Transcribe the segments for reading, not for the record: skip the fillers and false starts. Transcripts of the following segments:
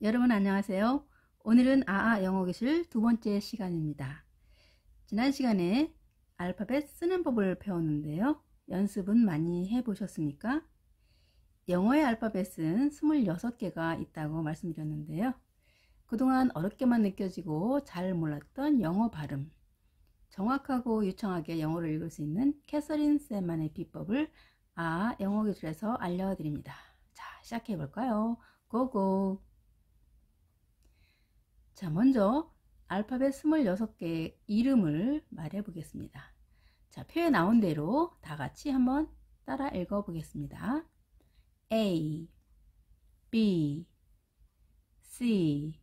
여러분 안녕하세요. 오늘은 영어 교실 두 번째 시간입니다. 지난 시간에 알파벳 쓰는 법을 배웠는데요. 연습은 많이 해보셨습니까? 영어의 알파벳은 26개가 있다고 말씀드렸는데요. 그동안 어렵게만 느껴지고 잘 몰랐던 영어 발음, 정확하고 유창하게 영어를 읽을 수 있는 캐서린 쌤만의 비법을 영어 교실에서 알려드립니다. 자, 시작해 볼까요? 고고! 자, 먼저 알파벳 26개의 이름을 말해 보겠습니다. 자, 표에 나온 대로 다 같이 한번 따라 읽어 보겠습니다. A, B, C,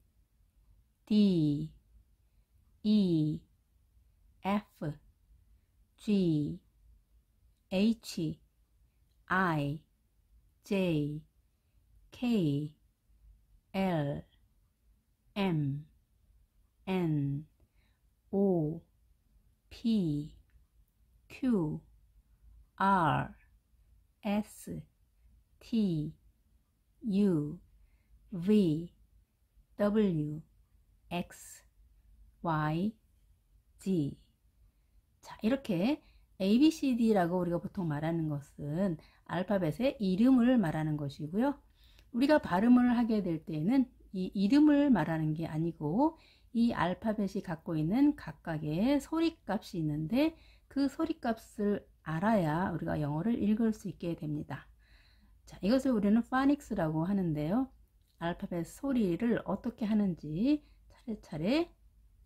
D, E, F, G, H, I, J, K, L, M, N, O, P, Q, R, S, T, U, V, W, X, Y, Z. 자, 이렇게 ABCD라고 우리가 보통 말하는 것은 알파벳의 이름을 말하는 것이고요. 우리가 발음을 하게 될 때는 이 이름을 말하는 게 아니고 이 알파벳이 갖고 있는 각각의 소리값이 있는데 그 소리값을 알아야 우리가 영어를 읽을 수 있게 됩니다. 자, 이것을 우리는 파닉스라고 하는데요. 알파벳 소리를 어떻게 하는지 차례차례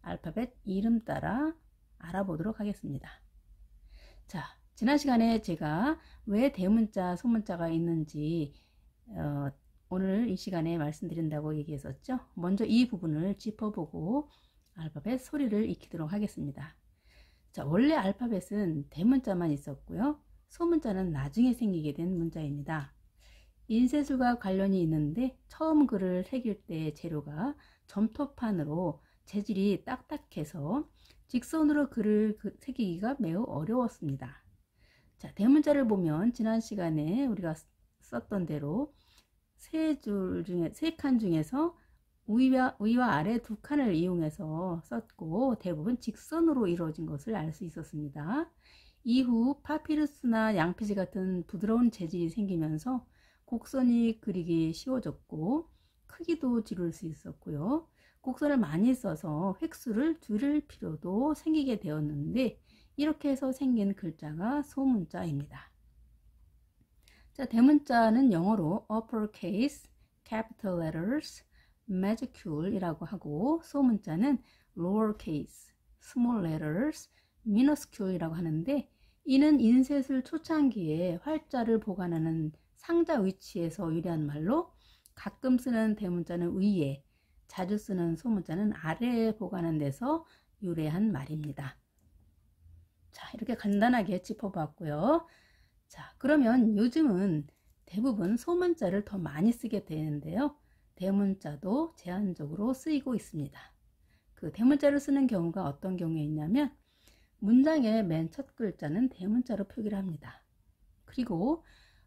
알파벳 이름 따라 알아보도록 하겠습니다. 자, 지난 시간에 제가 왜 대문자, 소문자가 있는지 오늘 이 시간에 말씀드린다고 얘기했었죠. 먼저 이 부분을 짚어보고 알파벳 소리를 익히도록 하겠습니다. 자, 원래 알파벳은 대문자만 있었고요. 소문자는 나중에 생기게 된 문자입니다. 인쇄술과 관련이 있는데 처음 글을 새길 때 재료가 점토판으로 재질이 딱딱해서 직선으로 글을 새기기가 매우 어려웠습니다. 자, 대문자를 보면 지난 시간에 우리가 썼던 대로 세 칸 중에서 위와 아래 두 칸을 이용해서 썼고 대부분 직선으로 이루어진 것을 알 수 있었습니다. 이후 파피루스나 양피지 같은 부드러운 재질이 생기면서 곡선이 그리기 쉬워졌고 크기도 줄일 수 있었고요. 곡선을 많이 써서 획수를 줄일 필요도 생기게 되었는데 이렇게 해서 생긴 글자가 소문자입니다. 자, 대문자는 영어로 uppercase, capital letters, majuscule 이라고 하고 소문자는 lowercase, small letters, minuscule 이라고 하는데 이는 인쇄술 초창기에 활자를 보관하는 상자 위치에서 유래한 말로 가끔 쓰는 대문자는 위에, 자주 쓰는 소문자는 아래에 보관하는 데서 유래한 말입니다. 자, 이렇게 간단하게 짚어봤고요. 자, 그러면 요즘은 대부분 소문자를 더 많이 쓰게 되는데요. 대문자도 제한적으로 쓰이고 있습니다. 그 대문자를 쓰는 경우가 어떤 경우에 있냐면 문장의 맨 첫 글자는 대문자로 표기를 합니다. 그리고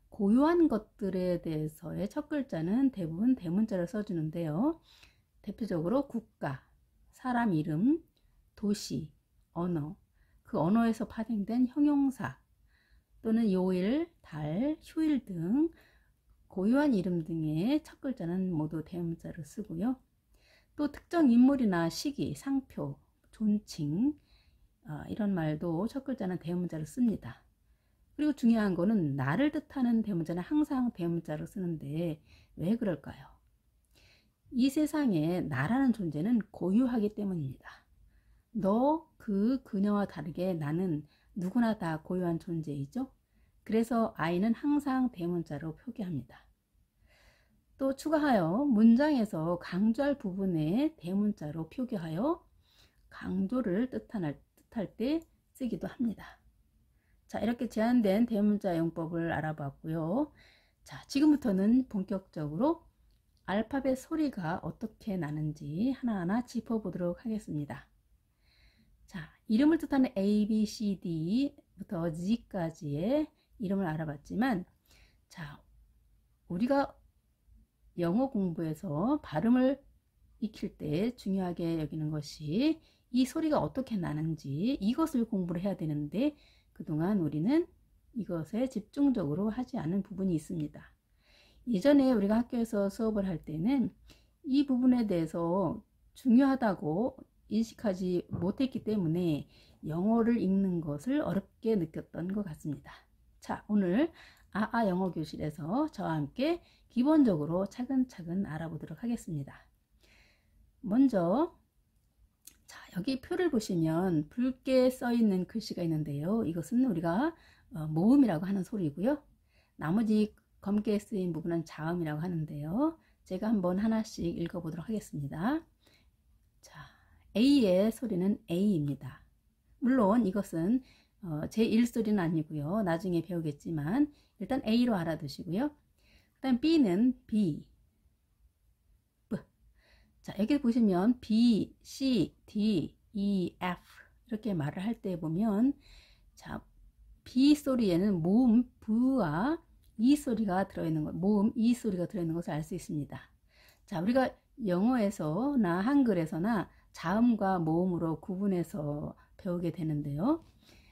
고유한 것들에 대해서의 첫 글자는 대부분 대문자를 써주는데요. 대표적으로 국가, 사람 이름, 도시, 언어, 그 언어에서 파생된 형용사, 또는 요일, 달, 휴일 등 고유한 이름 등의 첫 글자는 모두 대문자를 쓰고요. 또 특정 인물이나 시기, 상표, 존칭 이런 말도 첫 글자는 대문자를 씁니다. 그리고 중요한 거는 나를 뜻하는 대문자는 항상 대문자로 쓰는데 왜 그럴까요? 이 세상에 나라는 존재는 고유하기 때문입니다. 너, 그녀와 다르게 나는 누구나 다 고유한 존재이죠. 그래서 I는 항상 대문자로 표기합니다. 또 추가하여 문장에서 강조할 부분에 대문자로 표기하여 강조를 뜻할 때 쓰기도 합니다. 자, 이렇게 제한된 대문자 용법을 알아봤고요. 자, 지금부터는 본격적으로 알파벳 소리가 어떻게 나는지 하나하나 짚어보도록 하겠습니다. 자, 이름을 뜻하는 A, B, C, D부터 G까지의 이름을 알아봤지만, 자, 우리가 영어 공부에서 발음을 익힐 때 중요하게 여기는 것이 이 소리가 어떻게 나는지 이것을 공부를 해야 되는데 그동안 우리는 이것에 집중적으로 하지 않은 부분이 있습니다. 예전에 우리가 학교에서 수업을 할 때는 이 부분에 대해서 중요하다고 인식하지 못했기 때문에 영어를 읽는 것을 어렵게 느꼈던 것 같습니다. 자, 오늘 아아 영어 교실에서 저와 함께 기본적으로 차근차근 알아보도록 하겠습니다. 먼저 자, 여기 표를 보시면 붉게 써 있는 글씨가 있는데요. 이것은 우리가 모음이라고 하는 소리고요. 나머지 검게 쓰인 부분은 자음이라고 하는데요. 제가 한번 하나씩 읽어보도록 하겠습니다. 자, A의 소리는 A입니다. 물론 이것은 제1소리는 아니고요. 나중에 배우겠지만 일단 A로 알아두시고요. 그 다음 B는 B. B. 자, 여기 보시면 B, C, D, E, F 이렇게 말을 할 때 보면 자, B 소리에는 모음 V와 E 소리가 들어있는 것, 모음 E 소리가 들어있는 것을 알 수 있습니다. 자, 우리가 영어에서나 한글에서나 자음과 모음으로 구분해서 배우게 되는데요.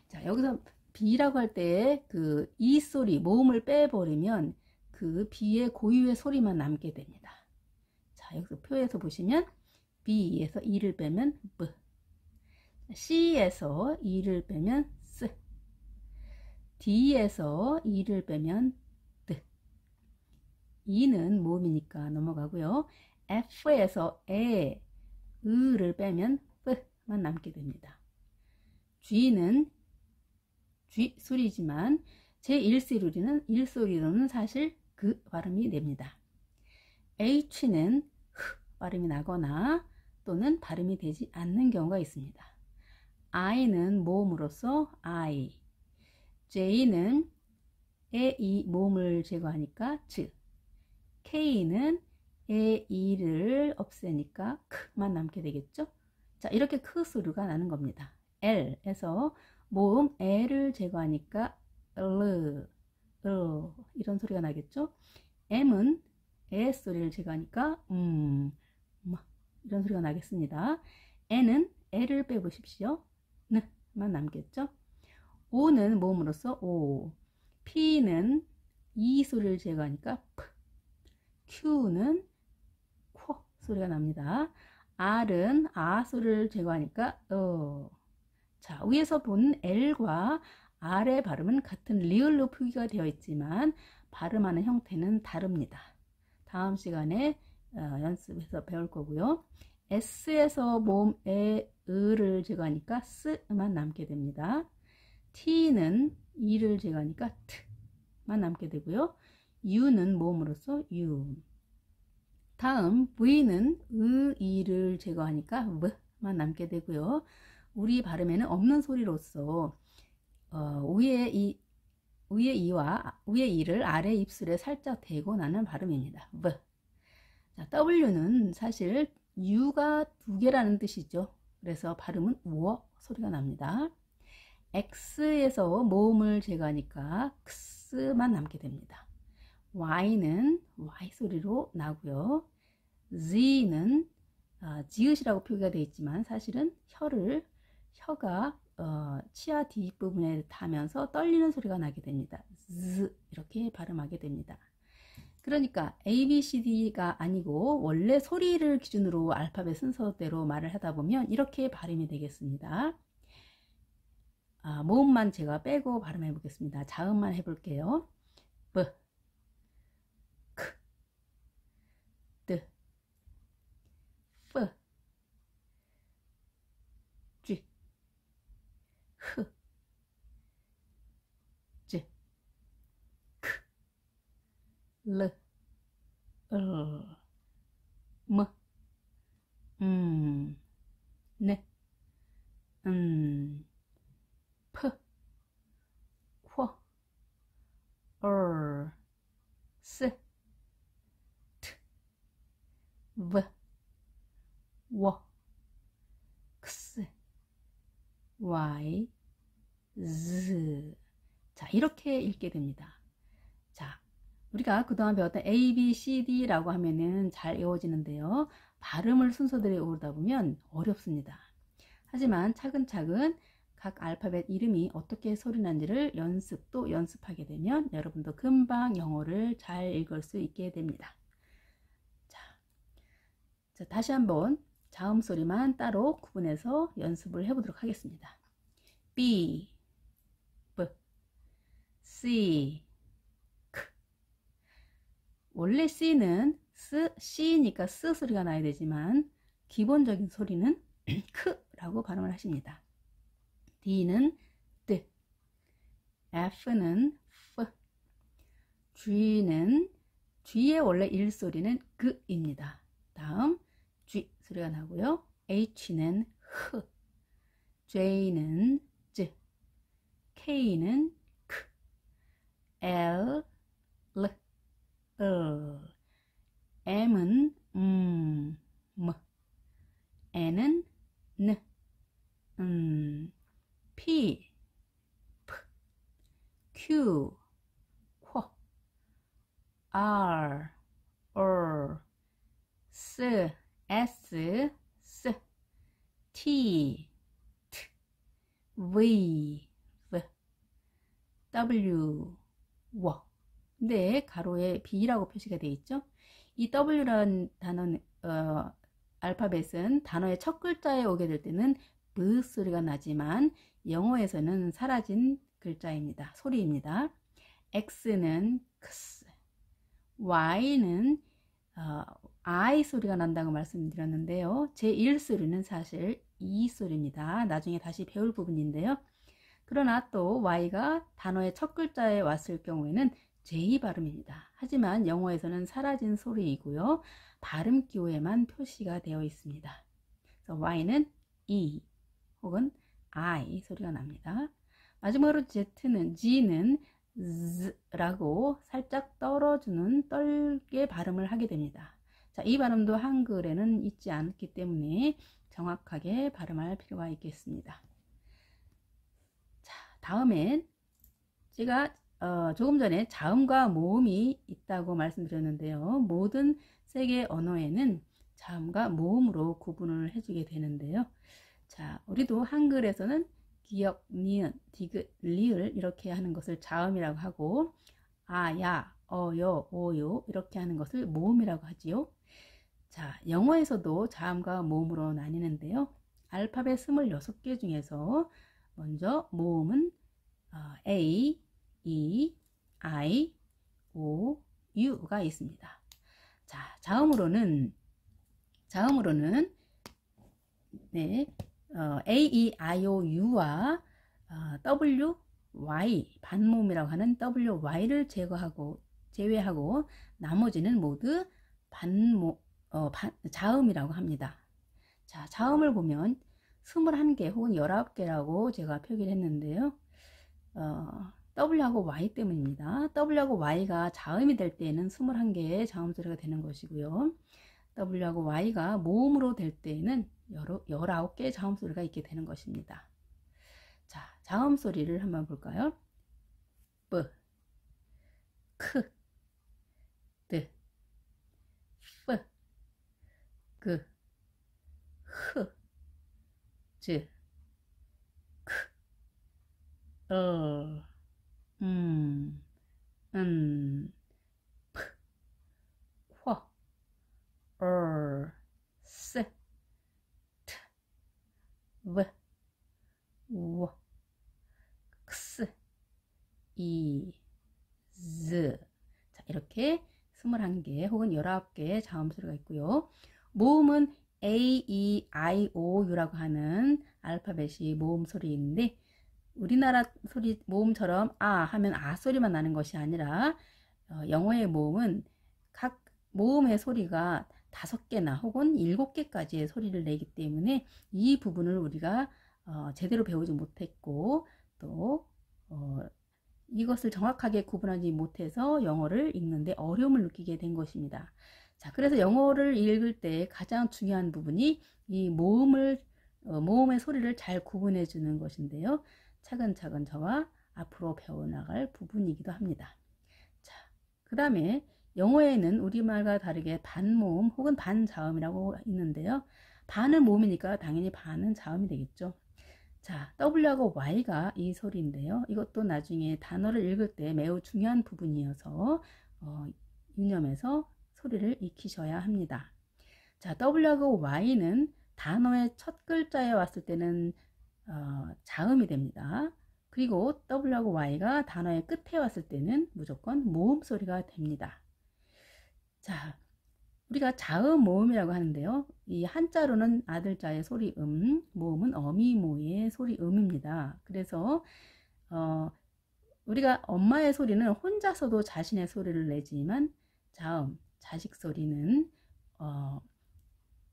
자, 여기서 B라고 할 때 그 E 소리, 모음을 빼버리면 그 B의 고유의 소리만 남게 됩니다. 자, 여기서 표에서 보시면 B에서 E를 빼면 B, C에서 E를 빼면 S, D에서 E를 빼면 D. E는 모음이니까 넘어가고요. F에서 에, 으를 빼면 B만 남게 됩니다. G는 G 소리지만 제1소리로는 사실 그 발음이 냅니다. H는 흐 발음이 나거나 또는 발음이 되지 않는 경우가 있습니다. I는 모음으로서 I, J는 에, 이 모음을 제거하니까 즈, K는 에, 이를 없애니까 크만 남게 되겠죠. 자, 이렇게 크 소리가 나는 겁니다. L에서 모음 에를 제거하니까 르, 이런 소리가 나겠죠. M은 에 소리를 제거하니까 이런 소리가 나겠습니다. N은 에를 빼보십시오. 느만 남겠죠. O는 모음으로서 오, P는 이 소리를 제거하니까 프, Q는 코 소리가 납니다. R은 아 소리를 제거하니까 자, 위에서 본 L과 R의 발음은 같은 리을로 표기가 되어 있지만 발음하는 형태는 다릅니다. 다음 시간에 연습해서 배울 거고요. S에서 모음 에, 을을 제거하니까 스만 남게 됩니다. T는 이를 제거하니까 트만 남게 되고요. U는 모음으로서 U. 다음 V는 이를 제거하니까 V만 남게 되고요. 우리 발음에는 없는 소리로서 위에 이를 아래 입술에 살짝 대고 나는 발음입니다. V. 자, W는 사실 U가 두 개라는 뜻이죠. 그래서 발음은 워 소리가 납니다. X에서 모음을 제거하니까 X만 남게 됩니다. Y는 Y 소리로 나고요. Z는 지읒이라고 표기가 되어 있지만 사실은 혀가 치아 뒷부분에 닿으면서 떨리는 소리가 나게 됩니다. Z 이렇게 발음하게 됩니다. 그러니까 A, B, C, D가 아니고 원래 소리를 기준으로 알파벳 순서대로 말을 하다 보면 이렇게 발음이 되겠습니다. 모음만 제가 빼고 발음해 보겠습니다. 자음만 해볼게요. B, K, D, F, G, H, J, K, L, M, N, P, Q, R, S, T, V, W, X, Y, Z. 자, 이렇게 읽게 됩니다. 자, 우리가 그동안 배웠던 A, B, C, D라고 하면은 잘 외워지는데요. 발음을 순서대로 외우다 보면 어렵습니다. 하지만 차근차근 각 알파벳 이름이 어떻게 소리 나는지를 연습도 연습하게 되면 여러분도 금방 영어를 잘 읽을 수 있게 됩니다. 자, 다시 한번 자음 소리만 따로 구분해서 연습을 해보도록 하겠습니다. B, B, C, K. 원래 C는 C니까 S 소리가 나야 되지만 기본적인 소리는 K라고 발음을 하십니다. D는 D, F는 F, G는 G의 원래 일소리는 G입니다. 다음 G 소리가 나고요. H는 H, J는 J, K는 K, L, L, L, M은 M, N은 N, P, P, Q, Q, R, S, S, T, T, V, V, W, W. 근데 가로에 B라고 표시가 되어 있죠. 이 W라는 단어는 알파벳은 단어의 첫 글자에 오게 될 때는 V 소리가 나지만 영어에서는 사라진 글자입니다. 소리입니다. X는 X, Y는 I 소리가 난다고 말씀드렸는데요. 제1 소리는 사실 E 소리입니다. 나중에 다시 배울 부분인데요. 그러나 또 Y가 단어의 첫 글자에 왔을 경우에는 J 발음입니다. 하지만 영어에서는 사라진 소리이고요. 발음 기호에만 표시가 되어 있습니다. 그래서 Y는 E 혹은 I 소리가 납니다. 마지막으로 G는 Z라고 살짝 떨게 발음을 하게 됩니다. 자, 이 발음도 한글에는 있지 않기 때문에 정확하게 발음할 필요가 있겠습니다. 자, 다음엔 제가 조금 전에 자음과 모음이 있다고 말씀드렸는데요. 모든 세계 언어에는 자음과 모음으로 구분을 해주게 되는데요. 자, 우리도 한글에서는 기역, 니은, 디귿, 리을 이렇게 하는 것을 자음이라고 하고 아, 야, 여, 오요 이렇게 하는 것을 모음이라고 하지요. 자, 영어에서도 자음과 모음으로 나뉘는데요. 알파벳 26개 중에서 먼저 모음은 A, E, I, O, U가 있습니다. 자, 자음으로는 네, A, E, I, O, U와 W, Y 반모음이라고 하는 W, Y를 제외하고 나머지는 모두 자음이라고 합니다. 자, 자음을 보면 21개 혹은 19개라고 제가 표기를 했는데요. W하고 Y 때문입니다. W하고 Y가 자음이 될 때에는 21개의 자음 소리가 되는 것이고요. W하고 Y가 모음으로 될 때에는 19개의 자음 소리가 있게 되는 것입니다. 자, 자음 소리를 한번 볼까요? B, K, D, F, G, H, J, K, L, N, P, Q, R, S, T, V, W, X, Y, Z. 자, 이렇게 21개 혹은 19개의 자음 소리가 있고요. 모음은 A, E, I, O, U라고 하는 알파벳이 모음 소리인데 우리나라 소리 모음처럼 아 하면 아 소리만 나는 것이 아니라 영어의 모음은 각 모음의 소리가 5개나 혹은 7개까지의 소리를 내기 때문에 이 부분을 우리가 제대로 배우지 못했고 또 이것을 정확하게 구분하지 못해서 영어를 읽는데 어려움을 느끼게 된 것입니다. 자, 그래서 영어를 읽을 때 가장 중요한 부분이 이 모음의 소리를 잘 구분해 주는 것인데요. 차근차근 저와 앞으로 배워나갈 부분이기도 합니다. 자, 그 다음에 영어에는 우리말과 다르게 반모음 혹은 반자음이라고 있는데요. 반은 모음이니까 당연히 반은 자음이 되겠죠. 자, W하고 Y가 이 소리인데요. 이것도 나중에 단어를 읽을 때 매우 중요한 부분이어서 유념해서 소리를 익히셔야 합니다. 자, W하고 Y는 단어의 첫 글자에 왔을 때는 자음이 됩니다. 그리고 W하고 Y가 단어의 끝에 왔을 때는 무조건 모음 소리가 됩니다. 자, 우리가 자음 모음이라고 하는데요. 이 한자로는 아들자의 소리음, 모음은 어미모의 소리음입니다. 그래서 우리가 엄마의 소리는 혼자서도 자신의 소리를 내지만 자음, 자식 소리는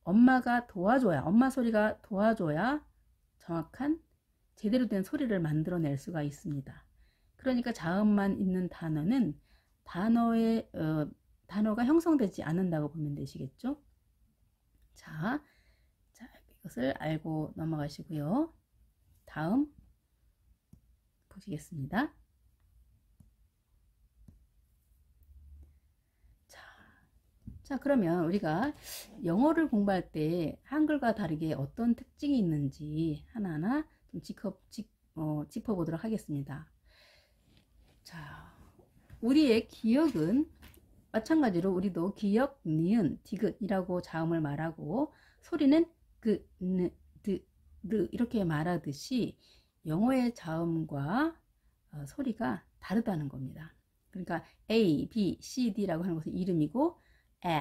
엄마가 도와줘야, 엄마 소리가 도와줘야 정확한 제대로 된 소리를 만들어낼 수가 있습니다. 그러니까 자음만 있는 단어는 단어가 형성되지 않는다고 보면 되시겠죠. 자, 이것을 알고 넘어가시고요. 다음 보시겠습니다. 자, 그러면 우리가 영어를 공부할 때 한글과 다르게 어떤 특징이 있는지 하나하나 좀 짚어보도록 하겠습니다. 자, 우리의 기억은 마찬가지로 우리도 기역, 니은, 디귿이라고 자음을 말하고 소리는 그, 느, 드, 르 이렇게 말하듯이 영어의 자음과 소리가 다르다는 겁니다. 그러니까 A, B, C, D라고 하는 것은 이름이고 에,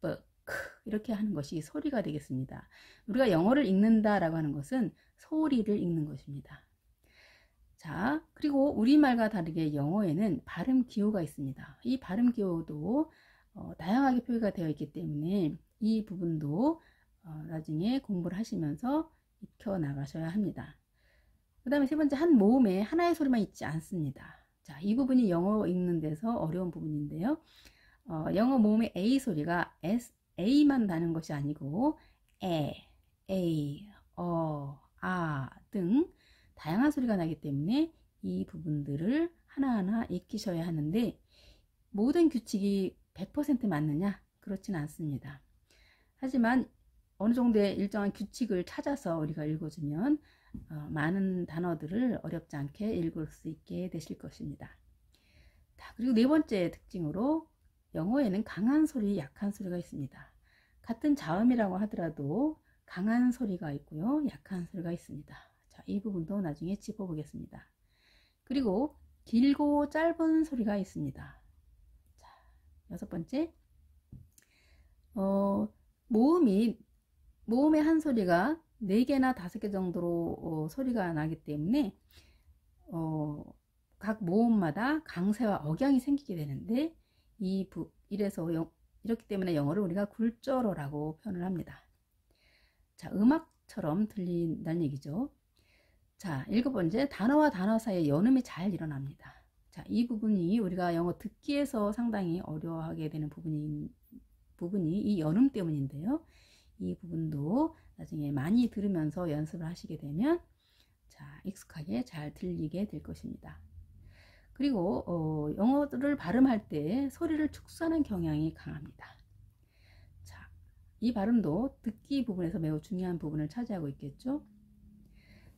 B, 크 이렇게 하는 것이 소리가 되겠습니다. 우리가 영어를 읽는다라고 하는 것은 소리를 읽는 것입니다. 자, 그리고 우리말과 다르게 영어에는 발음 기호가 있습니다. 이 발음 기호도 다양하게 표기가 되어 있기 때문에 이 부분도 나중에 공부를 하시면서 익혀 나가셔야 합니다. 그 다음에 세 번째, 한 모음에 하나의 소리만 있지 않습니다. 자, 이 부분이 영어 읽는 데서 어려운 부분인데요. 영어 모음의 A 소리가 A만 나는 것이 아니고 A, 아 등 다양한 소리가 나기 때문에 이 부분들을 하나하나 익히셔야 하는데 모든 규칙이 100% 맞느냐? 그렇진 않습니다. 하지만 어느 정도의 일정한 규칙을 찾아서 우리가 읽어주면 많은 단어들을 어렵지 않게 읽을 수 있게 되실 것입니다. 자, 그리고 네 번째 특징으로 영어에는 강한 소리, 약한 소리가 있습니다. 같은 자음이라고 하더라도 강한 소리가 있고요, 약한 소리가 있습니다. 자, 이 부분도 나중에 짚어보겠습니다. 그리고 길고 짧은 소리가 있습니다. 자, 여섯 번째, 모음의 한 소리가 4개나 5개 정도로 소리가 나기 때문에 각 모음마다 강세와 억양이 생기게 되는데 이렇기 때문에 영어를 우리가 굴절어라고 표현을 합니다. 자, 음악처럼 들린다는 얘기죠. 자, 7번째, 단어와 단어 사이에 연음이 잘 일어납니다. 자, 이 부분이 우리가 영어 듣기에서 상당히 어려워하게 되는 부분이 이 연음 때문인데요. 이 부분도 나중에 많이 들으면서 연습을 하시게 되면 자, 익숙하게 잘 들리게 될 것입니다. 그리고 영어를 발음할 때 소리를 축소하는 경향이 강합니다. 자, 이 발음도 듣기 부분에서 매우 중요한 부분을 차지하고 있겠죠.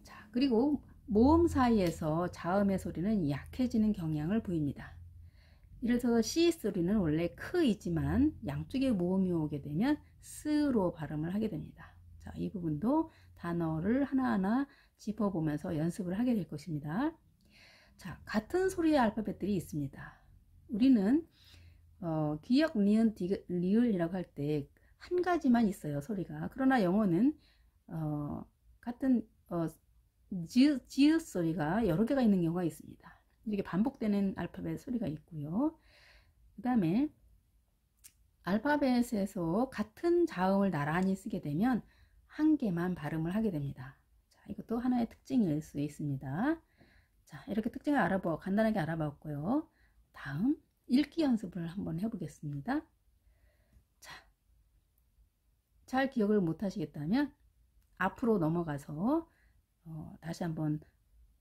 자, 그리고 모음 사이에서 자음의 소리는 약해지는 경향을 보입니다. 예를 들어서 C 소리는 원래 크이지만 양쪽에 모음이 오게 되면 스로 발음을 하게 됩니다. 자, 이 부분도 단어를 하나하나 짚어보면서 연습을 하게 될 것입니다. 자, 같은 소리의 알파벳들이 있습니다. 우리는 기역, 니은, 디귿, 리을이라고 할 때 한 가지만 있어요, 소리가. 그러나 영어는 같은 지읒 소리가 여러 개가 있는 경우가 있습니다. 이렇게 반복되는 알파벳 소리가 있고요. 그 다음에 알파벳에서 같은 자음을 나란히 쓰게 되면 한 개만 발음을 하게 됩니다. 자, 이것도 하나의 특징일 수 있습니다. 자, 이렇게 특징을 간단하게 알아봤고요. 다음 읽기 연습을 한번 해보겠습니다. 자, 잘 기억을 못 하시겠다면 앞으로 넘어가서 다시 한번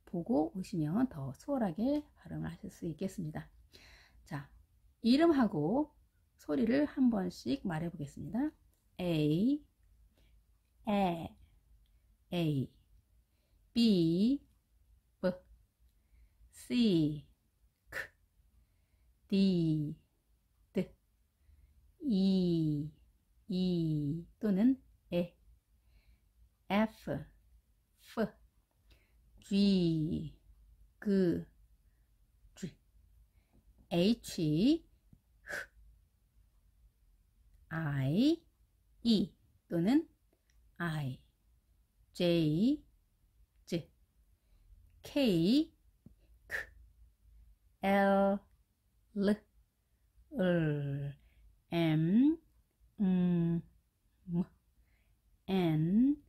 보고 오시면 더 수월하게 발음을 하실 수 있겠습니다. 자, 이름하고 소리를 한 번씩 말해 보겠습니다. A, A, B, B, C, K, D, D, E 또는 E, F, F, G, G, G, H, I, E 또는 I, J, J, K, K, L, L, L, M, M, N,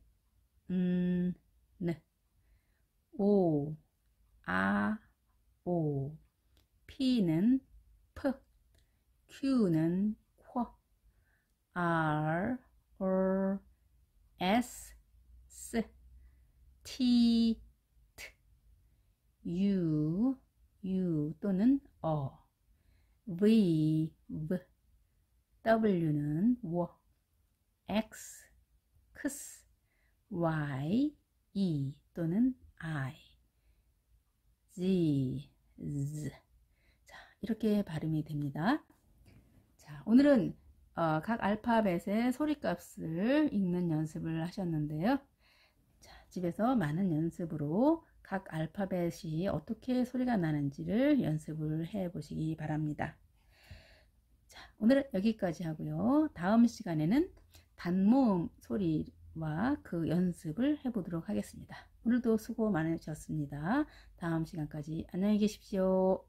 N, O, O, P는 P, Q는 q, R, S, T, U 또는 V, W는 W, X, Y, 또는 I, Z. 자, 이렇게 발음이 됩니다. 자, 오늘은 각 알파벳의 소리값을 읽는 연습을 하셨는데요. 자, 집에서 많은 연습으로 각 알파벳이 어떻게 소리가 나는지를 연습을 해 보시기 바랍니다. 자, 오늘은 여기까지 하고요. 다음 시간에는 단모음 소리와 그 연습을 해 보도록 하겠습니다. 오늘도 수고 많으셨습니다. 다음 시간까지 안녕히 계십시오.